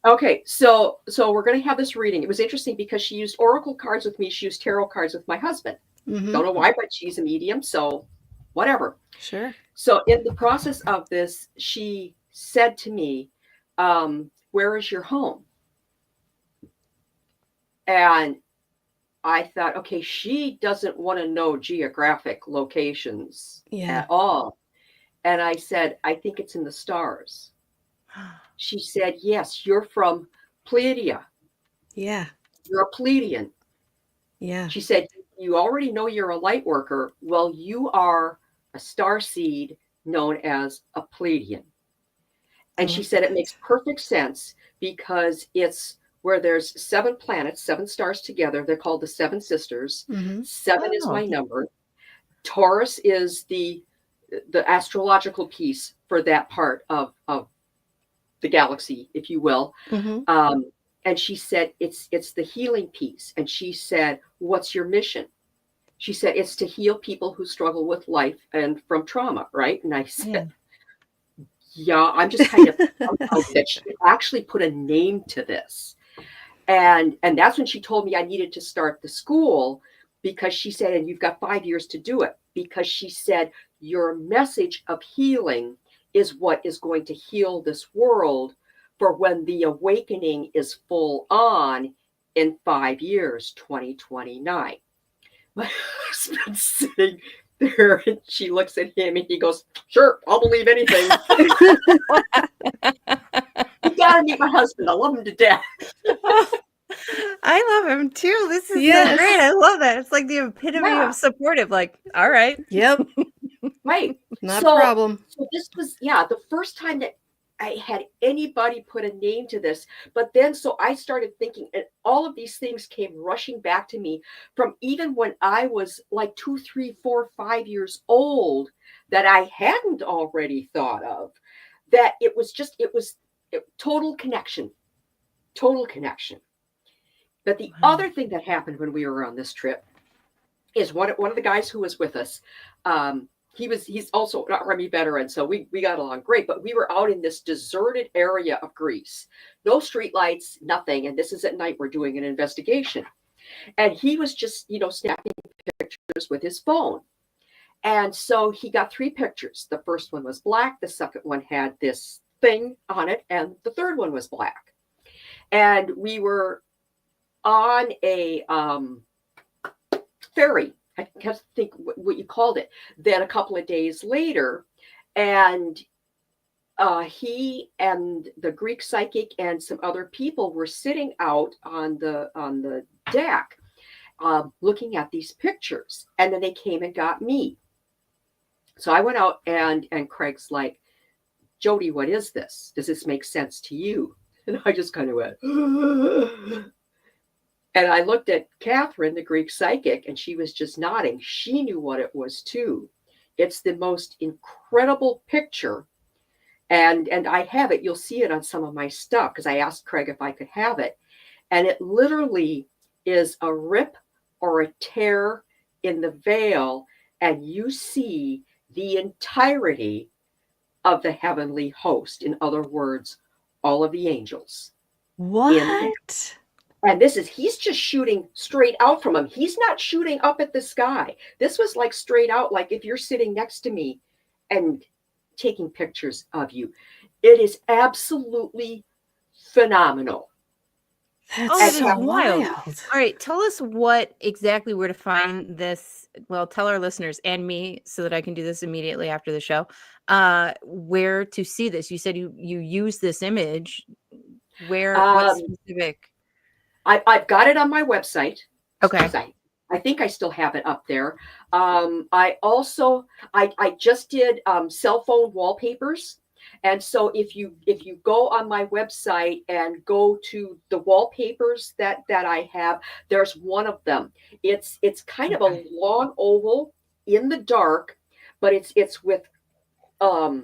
Okay, so we're going to have this reading. It was interesting because she used oracle cards with me. She used tarot cards with my husband. Mm-hmm. Don't know why, but she's a medium, so whatever. Sure. So in the process of this, she said to me, where is your home? And I thought, okay, she doesn't want to know geographic locations at all. And I said, I think it's in the stars. She said, yes, you're from Pleiadia. Yeah. You're a Pleiadian. Yeah. She said, you already know you're a light worker. Well, you are a star seed known as a Pleiadian. And she said it makes perfect sense because it's where there's 7 planets, 7 stars together. They're called the 7 sisters. 7 is my number. Taurus is the astrological piece for that part of the galaxy, if you will. And she said, it's the healing piece. And she said, what's your mission? She said, it's to heal people who struggle with life and from trauma, right? And I said, yeah, I'm just kind of that she actually put a name to this. And that's when she told me I needed to start the school, because she said, and you've got 5 years to do it, because she said, your message of healing is what is going to heal this world for when the awakening is full on in 5 years, 2029. My husband's sitting there and she looks at him and he goes, sure, I'll believe anything. You gotta meet my husband. I love him to death. I love him too. This is so great. I love that. It's like the epitome of supportive. Like, all right. Yep. Right. Not a problem. So this was, the first time that I had anybody put a name to this. But then, so I started thinking, and all of these things came rushing back to me from even when I was like 2, 3, 4, 5 years old, that I hadn't already thought of. That it was total connection. Total connection. But the other thing that happened when we were on this trip is one of the guys who was with us, he's also an Army veteran, so we got along great, but we were out in this deserted area of Greece. No street lights, nothing, and this is at night. We're doing an investigation. And he was just, snapping pictures with his phone. And so he got 3 pictures. The first one was black, the second one had this thing on it, and the third one was black. And we were on a ferry I can't think what you called it. Then a couple of days later, and he and the Greek psychic and some other people were sitting out on the deck, looking at these pictures, and then they came and got me. So I went out, and Craig's like, Jodi, what is this? Does this make sense to you? And I just kind of went, and I looked at Catherine, the Greek psychic, and she was just nodding. She knew what it was too. It's the most incredible picture. And I have it. You'll see it on some of my stuff, because I asked Craig if I could have it. And it literally is a rip or a tear in the veil, and you see the entirety of the heavenly host. In other words, all of the angels. What? And he's just shooting straight out from him. He's not shooting up at the sky. This was like straight out, like if you're sitting next to me and taking pictures of you. It is absolutely phenomenal. That's so wild. wild. All right, tell us what exactly where to find this. Well, tell our listeners and me, so that I can do this immediately after the show, where to see this. You said you use this image. Where? What specific? I've got it on my website. Okay. I think I still have it up there. I also I just did cell phone wallpapers. And so if you go on my website and go to the wallpapers that I have, there's one of them. It's kind of a long oval in the dark, but it's with how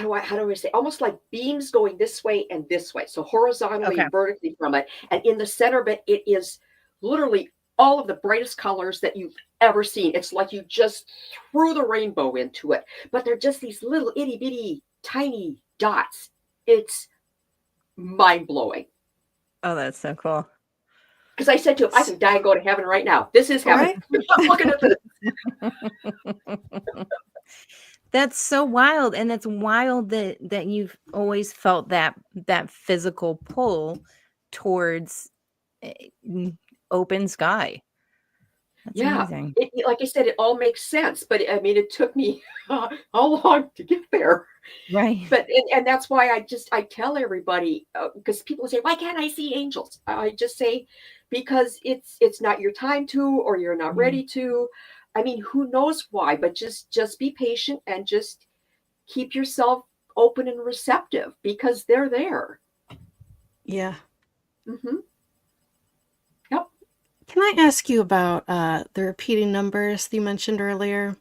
do I say, almost like beams going this way and this way. So horizontally and vertically from it. And in the center of it, it is literally all of the brightest colors that you've ever seen. It's like you just threw the rainbow into it, but they're just these little itty bitty tiny dots. It's mind blowing. Oh, that's so cool. Because I said to him, I can die and go to heaven right now. This is heaven. Right? I'm looking at this. That's so wild. And that's wild that you've always felt that physical pull towards open sky. That's amazing. Like I said, it all makes sense, but I mean, it took me how long to get there, right? But and that's why I tell everybody, because people say, why can't I see angels? I just say, because it's not your time to, or you're not ready to. I mean, who knows why? But just be patient and just keep yourself open and receptive, because they're there. Yeah. Mm-hmm. Can I ask you about the repeating numbers that you mentioned earlier?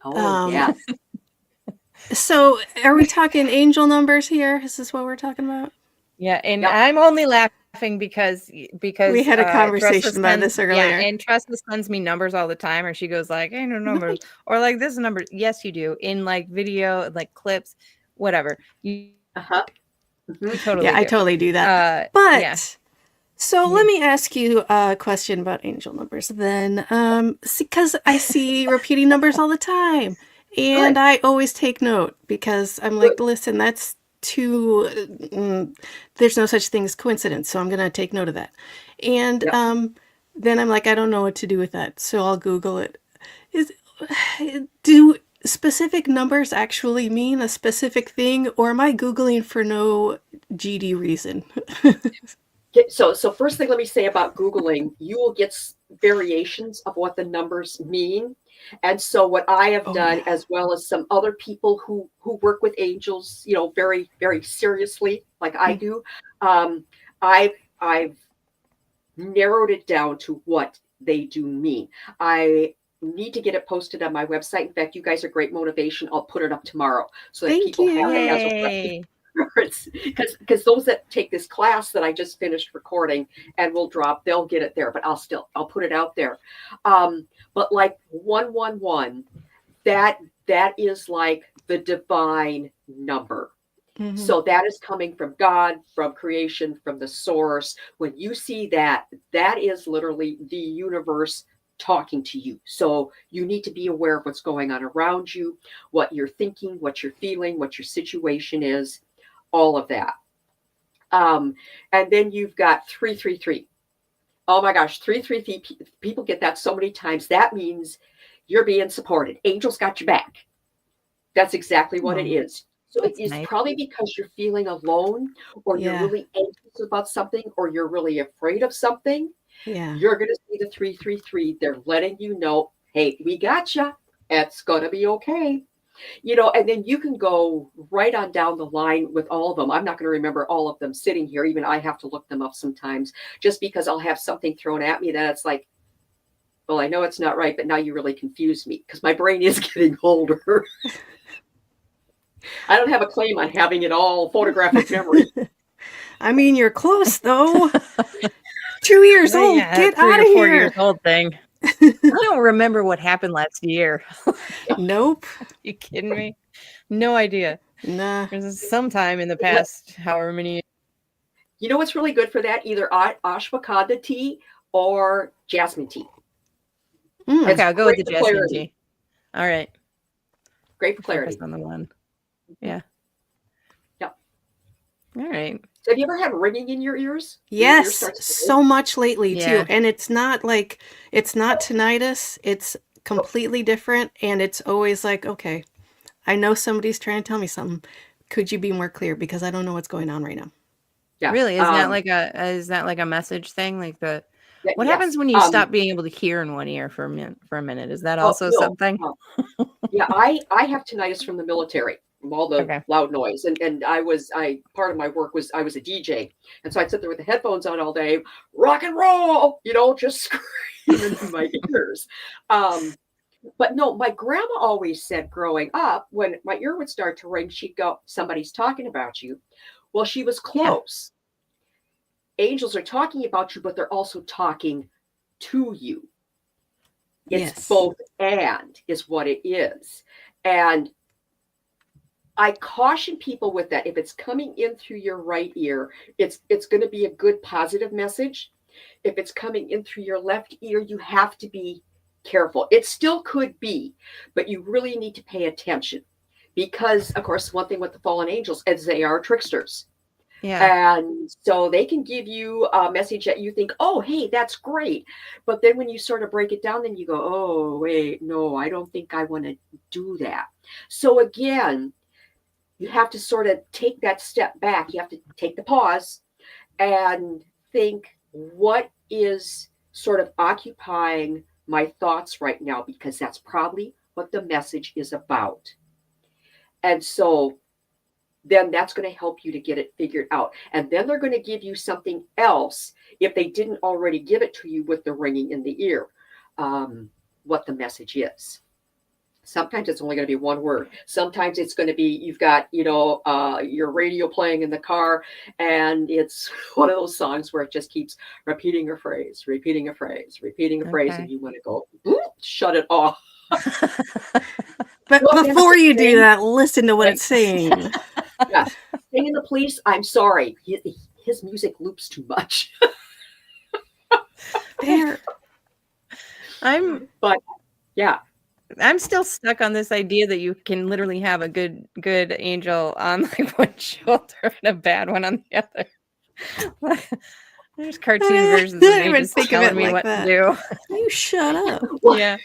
Oh, yes. So are we talking angel numbers here? Is this what we're talking about? Yeah, and I'm only laughing because we had a conversation about this earlier. Yeah, and Tressa sends me numbers all the time, or she goes like, "Hey, no numbers," or like this number. Yes, you do, in like video, like clips, whatever. You totally I totally do that. But yeah. So let me ask you a question about angel numbers then, because I see repeating numbers all the time, and I always take note, because I'm like, listen, that's too, there's no such thing as coincidence, so I'm going to take note of that. And then I'm like, I don't know what to do with that, so I'll Google it. Do specific numbers actually mean a specific thing, or am I Googling for no GD reason? So first thing, let me say about Googling, you will get variations of what the numbers mean. And so what I have done, as well as some other people who work with angels, very, very seriously, like I do, I've narrowed it down to what they do mean. I need to get it posted on my website. In fact, you guys are great motivation. I'll put it up tomorrow so that people have it as a reference. Because those that take this class that I just finished recording and will drop, they'll get it there. But I'll put it out there. But like 111, that is like the divine number. Mm-hmm. So that is coming from God, from creation, from the source. When you see that is literally the universe talking to you. So you need to be aware of what's going on around you, what you're thinking, what you're feeling, what your situation is, all of that. And then you've got 333. Oh my gosh, 333 people get that so many times. That means you're being supported. Angels got your back. That's exactly what it is. So it is nice. probably because you're feeling alone, or you're really anxious about something, or you're really afraid of something. Yeah. You're going to see the 333. They're letting you know, hey, we got you. It's going to be okay. And then you can go right on down the line with all of them. I'm not going to remember all of them sitting here. Even I have to look them up sometimes, just because I'll have something thrown at me that it's like, well, I know it's not right, but now you really confused me, because my brain is getting older. I don't have a claim on having it all photographic memory. I mean, you're close though. 2 years old. Get 3 out or of 4 here. years old thing. I don't remember what happened last year. Nope. You kidding me? No idea. Nah. There's sometime in the past, however many years. You know what's really good for that? Either ashwagandha tea or jasmine tea. Okay, I'll go with the jasmine tea. All right. Great for clarity. Focus on the one. Yeah. Yep. All right. So have you ever had ringing in your ears? Yes, so much lately too. And it's not tinnitus. It's completely different. And it's always like, okay, I know somebody's trying to tell me something. Could you be more clear? Because I don't know what's going on right now. Yeah. Really? Is that like a message thing? Like what happens when you stop being able to hear in one ear for a minute? Is that also something? Yeah, I have tinnitus from the military, from all the loud noise. And part of my work was I was a DJ. And so I'd sit there with the headphones on all day, rock and roll, just screaming in my ears. But no, my grandma always said growing up, when my ear would start to ring, she'd go, somebody's talking about you. Well, she was close. Angels are talking about you, but they're also talking to you. It's both and is what it is. And I caution people with that. If it's coming in through your right ear, it's going to be a good positive message. If it's coming in through your left ear, you have to be careful. It still could be, but you really need to pay attention, because, of course, one thing with the fallen angels is they are tricksters. Yeah. And so they can give you a message that you think, oh, hey, that's great. But then when you sort of break it down, then you go, oh, wait, no, I don't think I want to do that. So again, you have to sort of take that step back. You have to take the pause and think, what is sort of occupying my thoughts right now? Because that's probably what the message is about. And so then that's going to help you to get it figured out. And then they're going to give you something else, if they didn't already give it to you with the ringing in the ear, what the message is. Sometimes it's only going to be one word. Sometimes it's going to be, you've got, your radio playing in the car, and it's one of those songs where it just keeps repeating a phrase, and you want to go, shut it off. But before you do that, listen to what it's saying. Yeah. Singing the police, I'm sorry. His music loops too much. I'm still stuck on this idea that you can literally have a good angel on like one shoulder and a bad one on the other. There's cartoon versions of me just telling me what to do. You shut up. Yeah.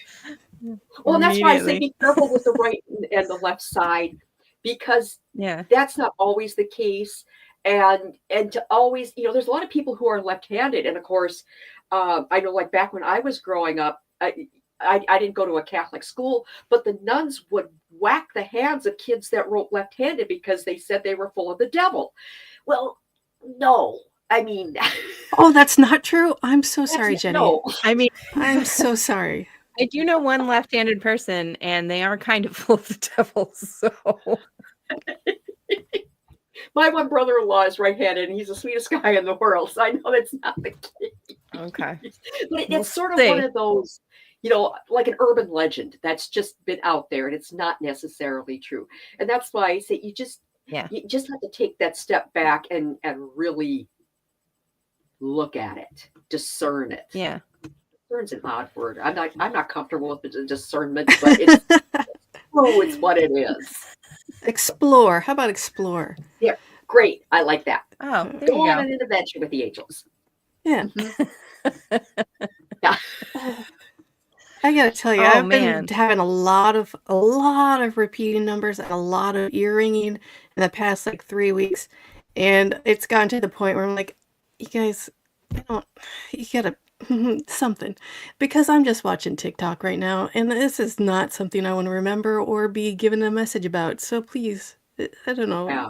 Well, that's why I say be careful with the right and the left side, because that's not always the case. And to always, there's a lot of people who are left-handed. And of course, I know, like back when I was growing up, I didn't go to a Catholic school, but the nuns would whack the hands of kids that wrote left-handed because they said they were full of the devil. Well, no. I mean... Oh, that's not true? I'm so sorry, Jeni. No. I mean... I'm so sorry. I do know one left-handed person, and they are kind of full of the devil, so... My one brother-in-law is right-handed, and he's the sweetest guy in the world, so I know that's not the case. Okay. But it's sort of one of those... like an urban legend that's just been out there, and it's not necessarily true. And that's why I say you just have to take that step back and really look at it, discern it. Yeah. Discern's an odd word. I'm not comfortable with the discernment, but it's it's what it is. Explore. How about explore? Yeah, great. I like that. Oh, go on an adventure with the angels. Yeah. Yeah. I gotta tell you, Oh, I've man. been having a lot of repeating numbers and a lot of earringing in the past like 3 weeks, and it's gotten to the point where I'm like, you guys, you gotta something, because I'm just watching TikTok right now, and this is not something I want to remember or be given a message about. So please, I don't know, Yeah.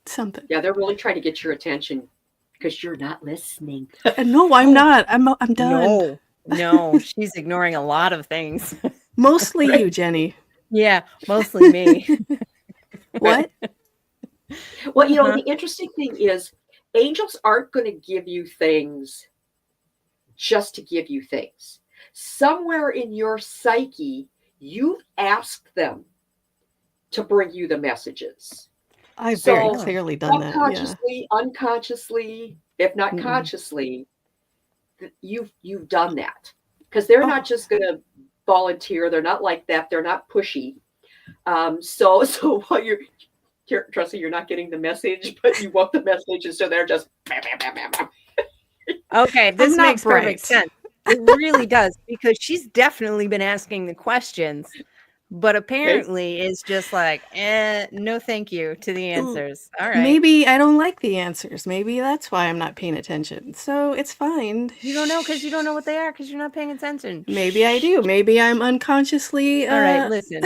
something. Yeah, they're really trying to get your attention because you're not listening. No, I'm not. I'm done. No, she's ignoring a lot of things. Mostly you, Jeni. Yeah, mostly me. What? Well, the interesting thing is angels aren't going to give you things just to give you things. Somewhere in your psyche, you've asked them to bring you the messages. I've So, very clearly done that. Yeah. subconsciously, unconsciously, if not Mhm. consciously, you've done that, because they're not just going to volunteer. They're not like that. They're not pushy. So while Tressa, you're not getting the message, but you want the message, and so they're just bam, bam, bam, bam, bam. Okay, this I'm not makes perfect bright. sense. It really does, because she's definitely been asking the questions, but apparently it's just like, no thank you to the answers. All right. Maybe I don't like the answers. Maybe that's why I'm not paying attention. So it's fine. You don't know because you don't know what they are because you're not paying attention. Maybe I do. Maybe I'm unconsciously. All right, listen.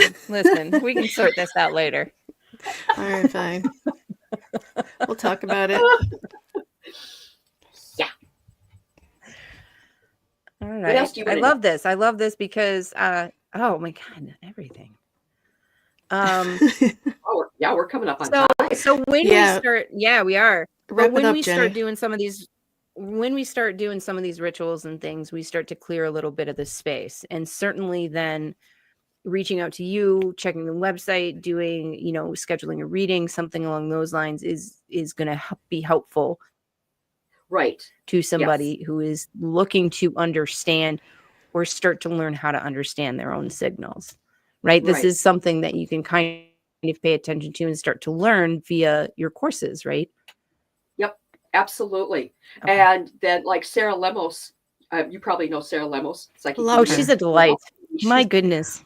We can sort this out later. All right, fine. We'll talk about it. Yeah. All right. What else do you I want to love this. I love this because oh my God, everything. We're coming up on time. So when we start, we are. Wrap But when it up, we Jeni. start doing some of these, rituals and things, we start to clear a little bit of the space. And certainly then reaching out to you, checking the website, doing, scheduling a reading, something along those lines is going to be helpful. Right. To somebody who is looking to understand or start to learn how to understand their own signals, right? This is something that you can kind of pay attention to and start to learn via your courses, right? Yep, absolutely. Okay. And then, like Sarah Lemos, you probably know Sarah Lemos. She's a delight. My goodness.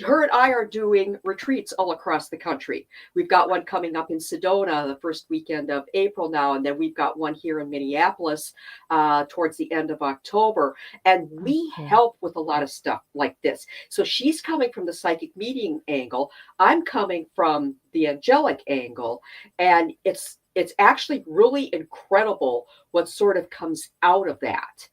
Her and I are doing retreats all across the country. We've got one coming up in Sedona the first weekend of April now, and then we've got one here in Minneapolis towards the end of October. And we help with a lot of stuff like this. So she's coming from the psychic medium angle. I'm coming from the angelic angle. And it's actually really incredible what sort of comes out of that.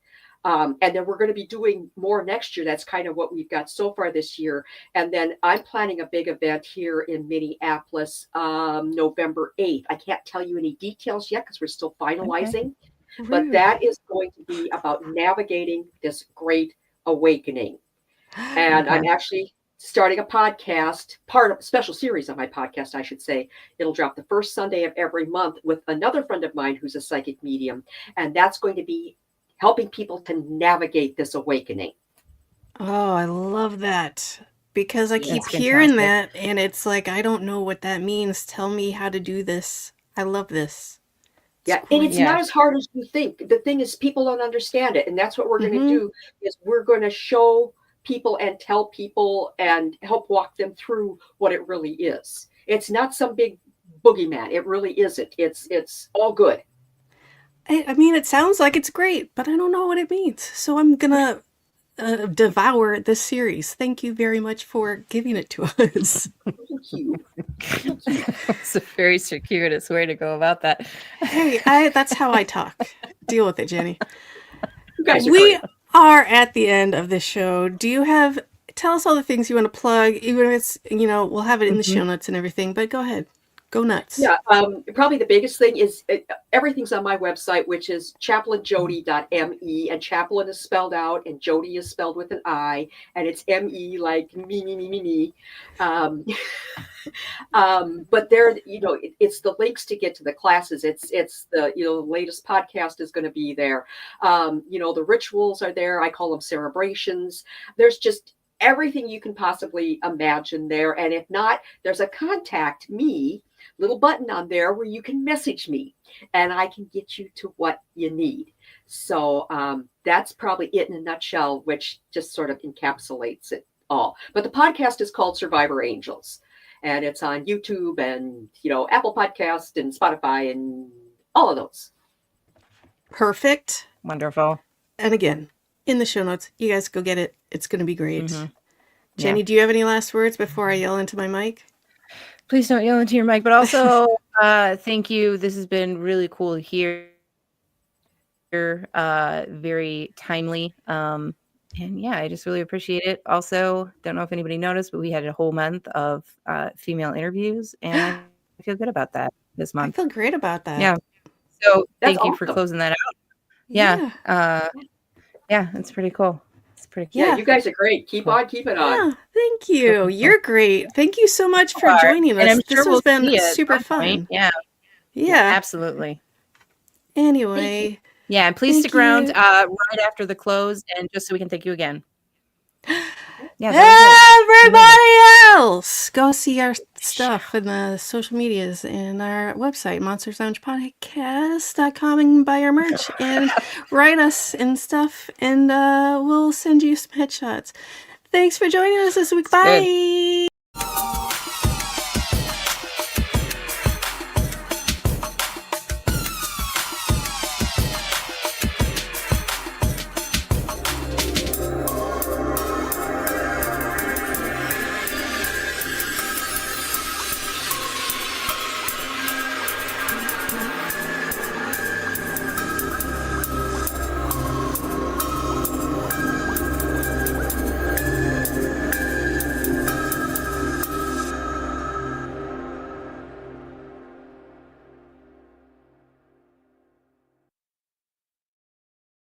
And then we're going to be doing more next year. That's kind of what we've got so far this year. And then I'm planning a big event here in Minneapolis, November 8th. I can't tell you any details yet because we're still finalizing, but that is going to be about navigating this great awakening. And I'm actually starting a podcast, special series on my podcast, I should say. It'll drop the first Sunday of every month with another friend of mine who's a psychic medium. And that's going to be helping people to navigate this awakening. Oh, I love that. Because I keep hearing that, and it's like, I don't know what that means. Tell me how to do this. I love this. And it's not as hard as you think. The thing is, people don't understand it. And that's what we're going to do, is we're going to show people and tell people and help walk them through what it really is. It's not some big boogeyman. It really isn't. It's all good. I mean, it sounds like it's great, but I don't know what it means. So I'm going to devour this series. Thank you very much for giving it to us. Thank you. It's a very circuitous way to go about that. Hey, that's how I talk. Deal with it, Jeni. You guys are we great. are at the end of the show. Tell us all the things you want to plug, even if it's, we'll have it in the show notes and everything, but go ahead. Go nuts. Yeah, probably the biggest thing is everything's on my website, which is chaplainjodi.me, and chaplain is spelled out and Jodi is spelled with an I, and it's M-E like me. But there, it's the links to get to the classes. It's the, the latest podcast is going to be there. The rituals are there. I call them cerebrations. There's just everything you can possibly imagine there. And if not, there's a contact me little button on there where you can message me and I can get you to what you need. So that's probably it in a nutshell, which just sort of encapsulates it all. But the podcast is called Survivor Angels, and it's on YouTube and, Apple Podcast and Spotify and all of those. Perfect. Wonderful. And again, in the show notes, you guys go get it. It's going to be great. Mm-hmm. Jeni, do you have any last words before I yell into my mic? Please don't yell into your mic, but also thank you. This has been really cool to hear. Very timely. And yeah, I just really appreciate it. Also, don't know if anybody noticed, but we had a whole month of female interviews, and I feel good about that this month. I feel great about that. Yeah. So That's thank you for awesome. closing that out. Yeah. Yeah, it's pretty cool. It's pretty cool. Yeah, you guys are great. Keep on keeping on. Yeah, thank you. You're great. Thank you so much for joining us. And I'm this sure has we'll been see super fun. Point. Yeah. Yeah. Absolutely. Anyway. Yeah, and please stick around right after the close, and just so we can thank you again. Yeah, everybody else, go see our stuff in the social medias and our website, monstersloungepodcast.com, and buy our merch and write us and stuff, and we'll send you some headshots. Thanks for joining us this week. Bye.